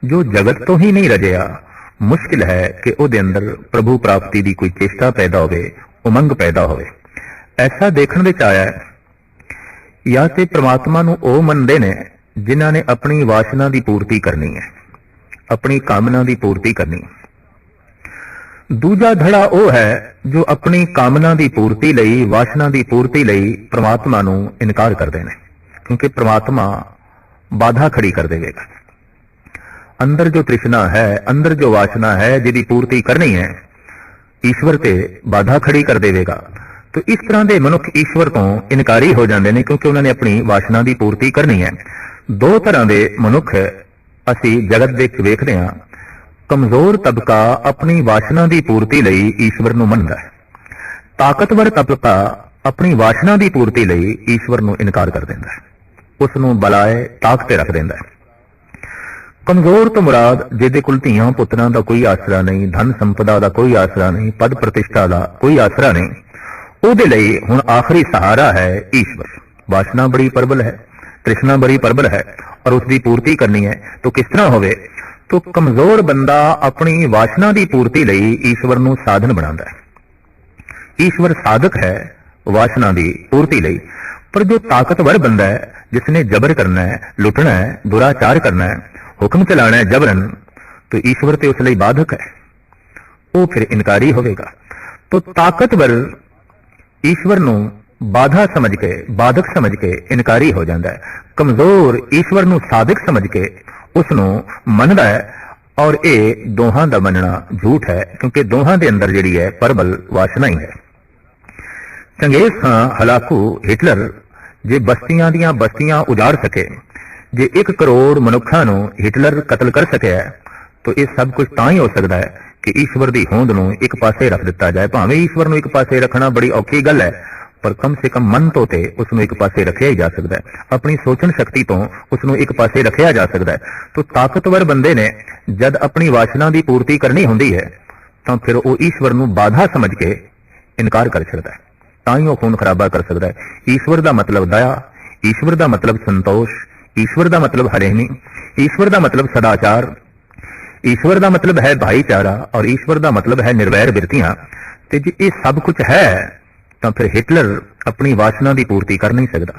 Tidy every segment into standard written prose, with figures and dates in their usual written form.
जो जगत तो ही नहीं रजिया, मुश्किल है कि ਉਹਦੇ अंदर प्रभु प्राप्ति की कोई चेष्टा पैदा होवे, उमंग पैदा होवे। ऐसा देखने विच आया या ते परमात्मा नूं ਉਹ ਮੰਨਦੇ ਨੇ जिन्हां ने अपनी वासना की पूर्ति करनी है, अपनी कामना की पूर्ति करनी। दूजा धड़ा ਉਹ है जो अपनी कामना की पूर्ति लई, वासना की पूर्ति लई परमात्मा नूं इनकार करते हैं, क्योंकि परमात्मा बाधा खड़ी कर देगा। अंदर जो तृष्णा है, अंदर जो वासना है जिहदी पूर्ति करनी है, ईश्वर ते बाधा खड़ी कर देगा। तो इस तरह के मनुख ईश्वर तो इनकारी हो जाते हैं, क्योंकि उन्होंने अपनी वासना की पूर्ति करनी है। दो तरह के मनुख असी जगत विच वेखदे हां। कमजोर तबका अपनी वासना की पूर्ति लई ईश्वर नूं मनदा है, ताकतवर तबका अपनी वासना की पूर्ति लई ईश्वर नूं इनकार कर दिंदा है, उसनूं बलाए ताक ते रख दिंदा है। कमजोर तो मुराद जिहदे कोल धीआं पुत्रां दा कोई आसरा नहीं, धन संपदा दा कोई आसरा नहीं, पद प्रतिष्ठा दा कोई आसरा नहीं, ਉਹਦੇ ਲਈ ਹੁਣ आखिरी सहारा है ईश्वर। वासना बड़ी प्रबल है, तृष्णा बड़ी प्रबल है और उसकी पूर्ति करनी है। तो किस तरह होवे? तो कमजोर बंदा अपनी वासना की पूर्ति लई ईश्वर नूं साधन बनांदा है। ईश्वर साधक है वासना की पूर्ति लई। पर जो ताकतवर बंदा है, जिसने जबर करना है, लुटना है, दुराचार करना है, हुक्म चलाना है जबरन, तो ईश्वर ते उस लई बाधक है, वो फिर इनकारी होवेगा। तो ताकतवर ईश्वर नूं बाधा समझ के, बाधक समझ के इनकारी हो जाता है। कमजोर ईश्वर नूं साधक समझ के उसनूं मनदा है। और ये दोहां दा मनना झूठ है, क्योंकि दोहां दे अंदर जिहड़ी है प्रबल वासना ही है। चंगेज खां हलाकू हिटलर जे बस्तियां दियां बस्तियां उजाड़ सके, जे 1 करोड़ मनुखां नूं हिटलर कतल कर सकिया है, तो यह सब कुछ तां ही हो सकता है कि ईश्वर की होंद नूं एक पासे रख दिता जाए। भावें ईश्वर नूं एक पासे रखना बड़ी औखी गल है, पर कम से कम मन तो ते उसनूं एक पासे रखिया ही जा सकता है, अपनी सोचण शक्ति तो उसनूं एक पासे रखिया जा सकता है। तो ताकतवर बंदे ने जद अपनी वासना की पूर्ति करनी हुंदी है, तो फिर वो ईश्वर नूं बाधा समझ के इनकार कर सकता है, तां ही वो खून खराबा कर सकता है। ईश्वर का मतलब दया, ईश्वर का मतलब संतोष, ईश्वर का मतलब हरेमी, ईश्वर का मतलब सदाचार, ईश्वर का मतलब है भाईचारा, और ईश्वर का मतलब है निर्वैर बिरतियां। ते जे ये सब कुछ है तो फिर हिटलर अपनी वासना की पूर्ति कर नहीं सकता।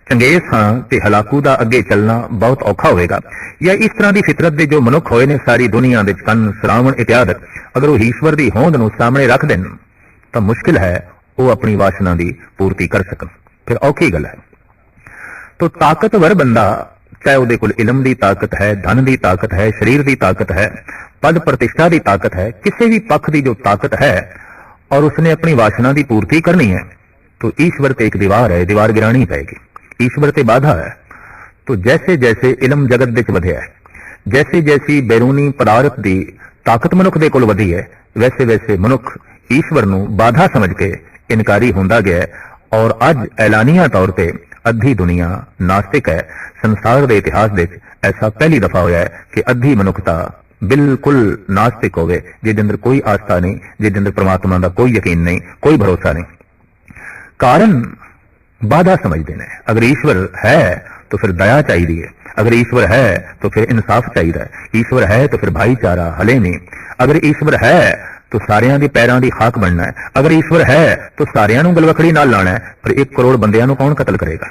चंगेज खां ते हलाकू का अगे चलना बहुत औखा होएगा। या इस तरह की फितरत के जो मनुख होए ने सारी दुनिया के कन श्रावण इत्यादि, अगर वो ईश्वर की होंद नूं सामने रख देन तो मुश्किल है वो अपनी वासना की पूर्ति कर सकन, फिर औखी गल है। तो ताकतवर बंदा, चाहे ਉਹਦੇ ਕੋਲ इलम की ताकत है, धन की ताकत है, शरीर की ताकत है, पद प्रतिष्ठा की ताकत है, किसी भी पक्ष की जो ताकत है, और उसने अपनी वासना की पूर्ति करनी है, तो ईश्वर ते एक दीवार है, दीवार गिरानी पड़ेगी, ईश्वर ते बाधा है। तो जैसे जैसे इलम जगत विच वधिया है, जैसे जैसी बैरूनी पदार्थ की ताकत मनुख दे कोल वधी है, वैसे वैसे मनुख ईश्वर नूं बाधा समझ के इनकारी होंदा गया है। और अज ऐलानिया तौर पर अद्धी दुनिया नास्तिक है। संसार के इतिहास में ऐसा पहली दफा होया है कि अद्धी मनुखता बिल्कुल नास्तिक होवे, जिहदे अंदर कोई आस्था नहीं, जिहदे अंदर परमात्मा का कोई यकीन नहीं, कोई भरोसा नहीं। कारण बाधा समझते हैं। अगर ईश्वर है तो फिर दया चाहिए, अगर ईश्वर है तो फिर इंसाफ चाहिए, ईश्वर है तो फिर भाईचारा हलेमी, अगर ईश्वर है तो सारियां दी पैरां दी खाक बनना है, अगर ईश्वर है तो सारियां नूं गलवखड़ी नाल लाना है। फिर 1 करोड़ बंदियां नूं कौन कतल करेगा?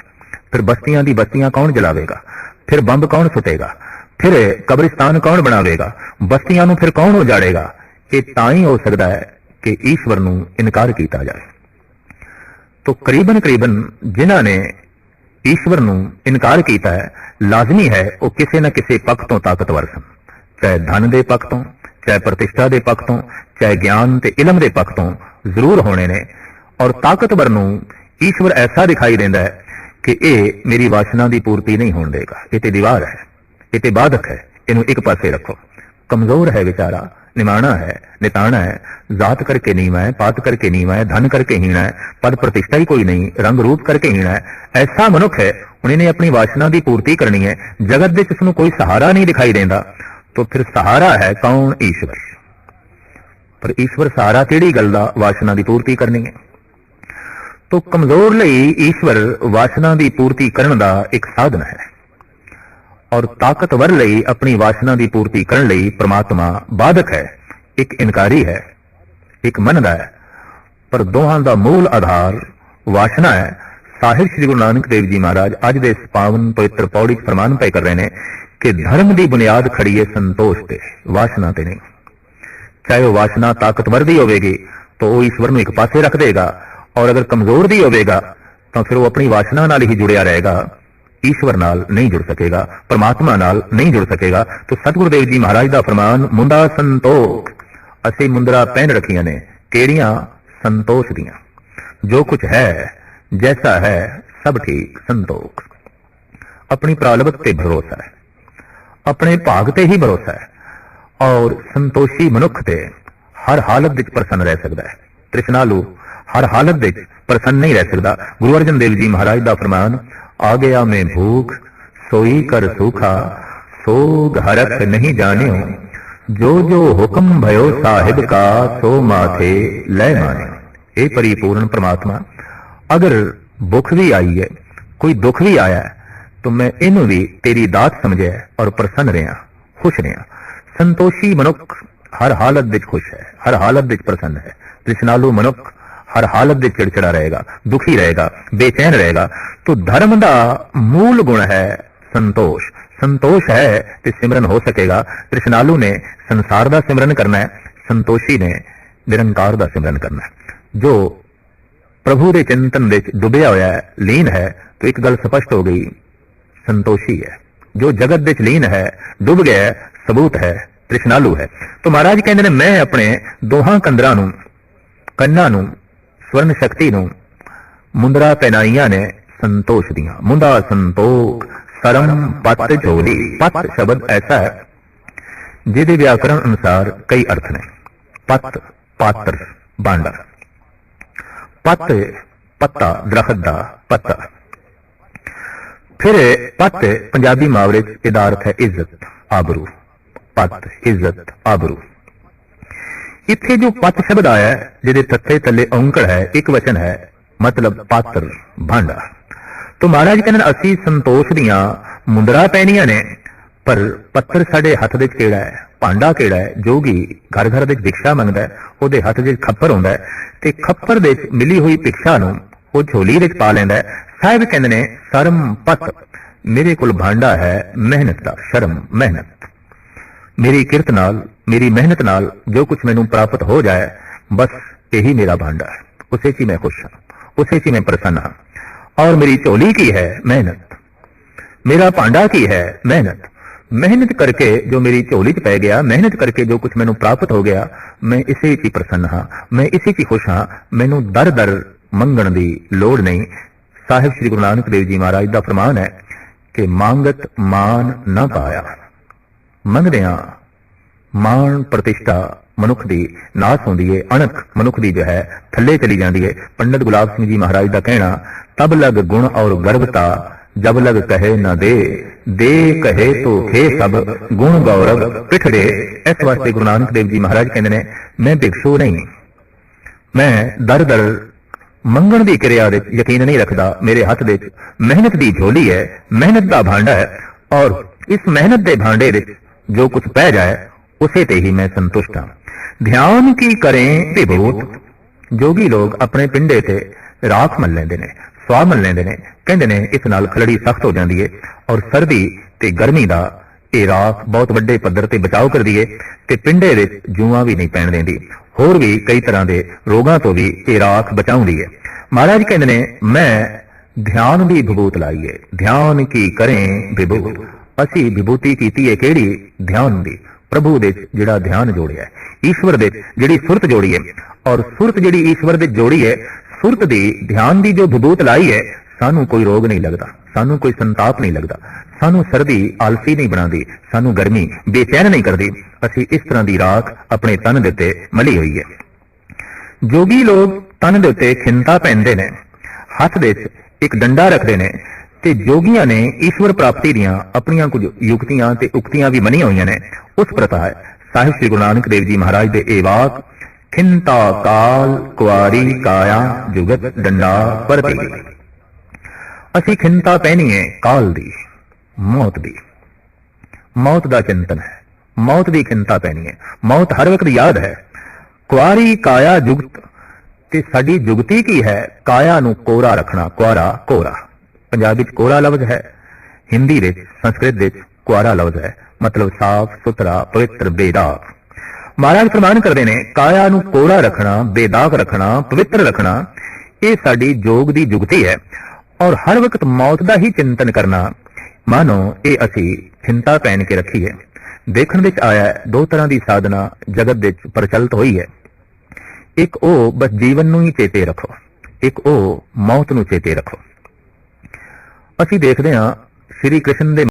फिर बस्तियां दी बस्तियां कौन जलावेगा? फिर बंब कौन सुटेगा? फिर कब्रिस्तान कौन बनावेगा? बस्तियां नूं फिर कौन उजाड़ेगा? ये तां ही हो सकता है कि ईश्वर नूं इनकार किया जाए। तो करीबन करीबन जिन्हां ने ईश्वर नूं इनकार किया है, लाजमी है वो किसी न किसी पक्ष तो ताकतवर सन, चाहे धन के पक्ष तो, चाहे प्रतिष्ठा के पक्ष तो, चाहे ज्ञान ते इलम के पक्ष तो जरूर होने ने। और ताकतवर नूं ईश्वर ऐसा दिखाई देता है कि ये मेरी वासना की पूर्ति नहीं होने देगा, ये ते दीवार है, ये ते बाधक है, इनू एक पासे रखो। कमजोर है बेचारा, निमाणा है, निताना है, जात करके नीवा है, पात करके नीवा है, धन करके हीना है, पद प्रतिष्ठा ही कोई नहीं, रंग रूप करके हीना है, ऐसा मनुख है। उन्हें अपनी वासना की पूर्ति करनी है, जगत में उसनूं कोई सहारा नहीं दिखाई देता, तो फिर सहारा है कौन? ईश्वर। पर ईश्वर सहारा किहड़ी गल दा? वासना की पूर्ति करनी है। तो कमजोर लई ईश्वर वासना की पूर्ति करने का एक साधन है। और ताकतवर ਲਈ अपनी वासना की पूर्ति करने ਲਈ परमात्मा बाधक है, एक इनकारी है, एक मनदा है, पर दोहां का मूल आधार वासना है। साहिब श्री गुरु नानक देव जी महाराज अज दे इस पावन पवित्र पौड़ी फरमान पे कर रहे हैं कि धर्म की बुनियाद खड़ी है संतोष ते, वासना ते नहीं। चाहे वह वासना ताकतवर दी होगी तो वह ईश्वर को एक पासे रख देगा, और अगर कमजोर दी होगा तो फिर वो अपनी वासना नाल ही जुड़िया रहेगा, ईश्वर नाल नहीं जुड़ सकेगा, परमात्मा नाल नहीं जुड़ सकेगा। तो सतगुरु देव जी महाराज का फरमान, मुंदा संतोख असी मुंदरा पहन रखिया ने, केड़ियां संतोष दियां, जो कुछ है जैसा है सब ठीक संतोख। अपनी प्रालब्ध ते भरोसा है, अपने भाग ते ही भरोसा है, और संतोषी मनुख ते हर हालत विच प्रसन्न रह सकता है। तृष्णालु हर हालत विच प्रसन्न नहीं रह सकता। गुरु अर्जन देव जी महाराज का फरमान, आ गया मैं भूख सोई कर सूखा, सोग हरख नहीं जाने, जो जो हुक्म भयो साहिब का, सो माथे ले माने। ये परिपूर्ण परमात्मा, अगर भुख भी आई है, कोई दुख भी आया है, तो मैं इनू भी तेरी दात समझे और प्रसन्न रहा, खुश रहा। संतोषी मनुख हर हालत विच खुश है, हर हालत विच प्रसन्न है। तृष्णालु मनुख हर हालत विच चिड़चिड़ा रहेगा, दुखी रहेगा, बेचैन रहेगा। तो धर्म का मूल गुण है संतोष। संतोष है तो सिमरन हो सकेगा। तृष्णालु ने संसार का सिमरन करना है, संतोषी ने निरंकार का सिमरन करना है। जो प्रभु के चिंतन में डुबिया होया है, लीन है, तो एक गल स्पष्ट हो गई, संतोषी है। जो जगत विच लीन है, डुब गया है, सबूत है तृष्णालु है। तो महाराज कहते हैं, मैं अपने दोहां कंदरां नूं, कन्ना नूं, स्वर्ण शक्ति नूं मुंदरा पहनाइया ने संतोष दिया। मुंदा संतोख सरम पत झोली। पत शब्द ऐसा है जिहदे व्याकरण अनुसार कई अर्थ ने। पत पात्र बांडा, पत पत्ता दरखत दा पत्ता। फिर पत पंजाबी मुहावरे इहदा अर्थ है इज्जत आबरू। पत इज्जत आबरू। इत्थे जो पत शब्द आया है, जिहदे तत्ते थल्ले औंकड़ है, एक वचन है, मतलब पात्र भांडा। तो महाराज कहते असी संतोष दियां मुंदरा पहनियां ने, पर पत्थर साडे हथ विच किहड़ा है, भांडा किहड़ा है। जोगी घर घर विच भिक्षा मंगदा है, उहदे हथ विच खप्पर हुंदा है, ते खप्पर दे विच मिली हुई भिक्षा नूं ਉਹ झोली विच पा लैंदा है। साहिब कहंदे ने शर्म पत, मेरे कोल भांडा है मेहनत दा। शर्म मेहनत, मेरी किरत नाल, मेरी मेहनत नाल जो कुछ मैनू प्राप्त हो जाए, बस यही मेरा भांडा है, उसे ची मैं खुश हाँ, उसे ची मैं प्रसन्न हाँ। और मेरी झोली की है मेहनत, मेरा भांडा की है मेहनत। मेहनत करके जो मेरी झोली च पै गया, मेहनत करके जो कुछ मैनू प्राप्त हो गया, मैं इसे ची प्रसन्न हाँ, मैं इसे ची खुश हाँ। मैनू दर दर मंगण दी लोड़ नहीं। साहिब श्री गुरु नानक देव जी महाराज का फरमान है कि मांगत मान न पाया। मंगदियां मान प्रतिष्ठा मनुख दी नाश होंदी है, अणख मनुख दी जो है थल्ले चली जाती है। पंडित गुलाब सिंह जी महाराज का कहना, तब लग गुण और गर्वता, जब लग कहे न दे कहे तो खे सब, गुण गौरव पिठड़े। इस वास्ते गुरु नानक देव जी महाराज कहते हैं, मैं भिक्षु नहीं, मैं दर दर मंगण की क्रिया यकीन नहीं रखता। मेरे हथ विच मेहनत की झोली है, मेहनत का भांडा है, और इस मेहनत के भांडे विच जो कुछ पै जाए उसे ते ही मैं संतुष्ट हाँ। ध्यान की करें विभूत। जोगी लोग अपने पिंडे ते राख मल लेंदे ने, स्वाह मल लेंदे ने, कहंदे ने इस नाल खलड़ी सख्त हो जाती है, और सर्दी ते गर्मी का ये राख बहुत वड्डे पद्धर ते बचाव करदी है, ते पिंडे विच जूआं भी नहीं पैण देंदी। होर भी कई तरह के रोगों तो भी ये राख बचाउंदी है। महाराज कहते ने, मैं ध्यान की विभूत लाई है। ध्यान की करें विभूत, असी विभूति कीती है केड़ी? ध्यान दी। प्रभु दे जिहड़ा ध्यान जोड़िया है, ईश्वर दे जिहड़ी सुरत जोड़ी है, और सुरत जिहड़ी ईश्वर दे जोड़ी है, सुरत दी ध्यान की जो विभूत लाई है, सानू कोई रोग नहीं लगता, सानू कोई संताप नहीं लगता, सानू सर्दी आलसी नहीं बनाती, सानू गर्मी बेचैन नहीं करती। असी इस तरह की राख अपने तन दे उत्ते मली हुई है। जोगी लोग तन दे उत्ते खिंता पहनते ने, हथ दे एक डंडा रखते ने, ते जोगियां ने ईश्वर प्राप्ति दियां अपनियां कुछ युक्तियां ते उक्तियां भी मनी हुई ने। उस प्रथा है साहिब श्री गुरु नानक देव जी महाराज दे ए वाक, खिंता काल कुआरी काया जुगत डंडा परती। असी खिंता पहनी है काल दी, मौत दी, मौत का चिंतन है, मौत की चिंता पैनी है, मौत हर वक्त याद है। कुआरी काया जुगत ते साडी जुगती की है, काया नू कोरा रखना, कुआरा कोरा। पंजाबी च कोरा लफ्ज है, हिंदी विच संस्कृत विच कुआरा लफ्ज है, मतलब साफ सुथरा पवित्र बेदाग। महाराज फरमान करते ने काया नू कोरा रखना, बेदाग रखना, पवित्र रखना, ये साडी जोग दी जुगती है। और हर वक्त मौत का ही चिंतन करना, मानो ये असी चिंता पहन के रखी है। देखण विच आया है, दो तरह की साधना जगत विच प्रचलित हुई है। एक ओ बस जीवन नू ही चेते रखो, एक ओ मौत नू चेते रखो। असी देखते हां श्री कृष्ण दे